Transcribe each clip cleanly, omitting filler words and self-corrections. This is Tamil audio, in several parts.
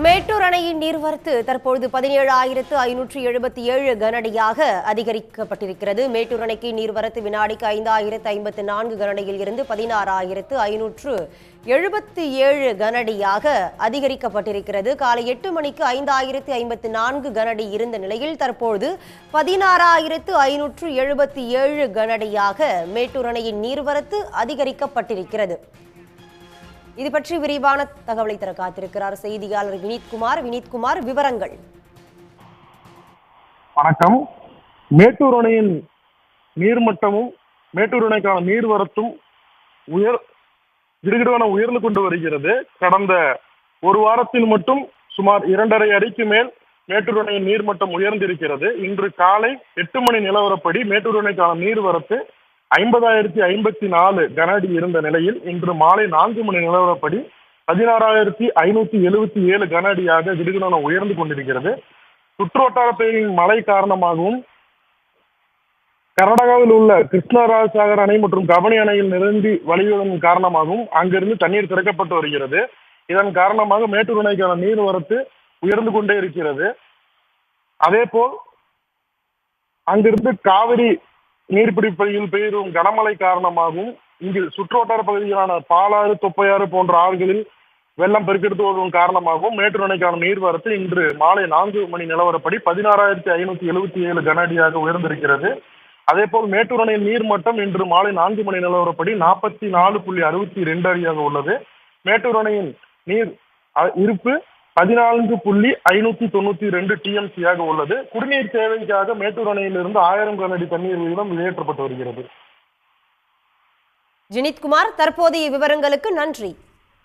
மேட்டூர் அணையின் நீர்வரத்து தற்பொழுது 17,577 கனஅடியாக அதிகரிக்கப்பட்டிருக்கிறது. மேட்டூர் அணைக்கு நீர்வரத்து வினாடிக்கு 5,054 கனஅடியில் இருந்து 16,577 கனஅடியாக அதிகரிக்கப்பட்டிருக்கிறது. காலை 8 மணிக்கு 5,054 கனஅடி இருந்த நிலையில் தற்பொழுது 16,577 கனஅடியாக மேட்டூர் அணையின் நீர்வரத்து அதிகரிக்கப்பட்டிருக்கிறது. இது பற்றி விரிவான தகவலை தர காத்திருக்கிறார் செய்தியாளர் வினீத்குமார். விவரங்கள். வணக்கம். மேட்டூர் அணையின் நீர்மட்டமும் மேட்டூர் அணைக்கான நீர்வரத்தும் கிடுகிடுவென உயர்ந்து கொண்டு வருகிறது. கடந்த ஒரு வாரத்தில் மட்டும் சுமார் 2.5 அடிக்கு மேல் மேட்டூர் அணையின் நீர்மட்டம் உயர்ந்திருக்கிறது. இன்று காலை 8 மணி நிலவரப்படி மேட்டூர் அணைக்கான நீர்வரத்து 50,054 கன அடி இருந்த நிலையில் இன்று மாலை 4 மணி நிலவரப்படி 16,577 கன அடியாக திடீரென உயர்ந்து கொண்டிருக்கிறது. சுற்றுவட்டார பகுதியின் மழை காரணமாகவும் கர்நாடகாவில் உள்ள கிருஷ்ணராஜசாகர் அணை மற்றும் கபனி அணையில் நிரம்பி வழிவதன் காரணமாகவும் அங்கிருந்து தண்ணீர் திறக்கப்பட்டு வருகிறது. இதன் காரணமாக மேட்டூர் அணைக்கான நீர்வரத்து உயர்ந்து கொண்டே இருக்கிறது. அதே போல் அங்கிருந்து காவிரி நீர்பிடிப்பு பகுதியில் பெய்யும் கனமழை காரணமாகவும் இங்கு சுற்றுவட்டார பகுதிகளான பாலாறு, தொப்பையாறு போன்ற ஆறுகளில் வெள்ளம் பெருக்கெடுத்து வருவதன் காரணமாகவும் மேட்டூர் அணைக்கான நீர்வரத்து இன்று மாலை 4 மணி நிலவரப்படி 16,577 கன அடியாக உயர்ந்திருக்கிறது. அதே போல் மேட்டூர் அணையின் நீர்மட்டம் இன்று மாலை 4 மணி நிலவரப்படி 44,62 அடியாக உள்ளது. மேட்டூர் அணையின் நீர் இருப்பு 14,592 TMC-யாக உள்ளது. குடிநீர் தேவைக்காக மேட்டூர் அணையிலிருந்து 1000 கன அடி தண்ணீர் வீதம் வெளியேற்றப்பட்டு வருகிறது. வினீத்குமார், தற்போதைய விவரங்களுக்கு நன்றி.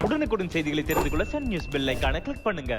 உடனுக்குடன் செய்திகளை தெரிந்து கொள்ள சன் நியூஸ் பெல் ஐகானை கிளிக் பண்ணுங்க.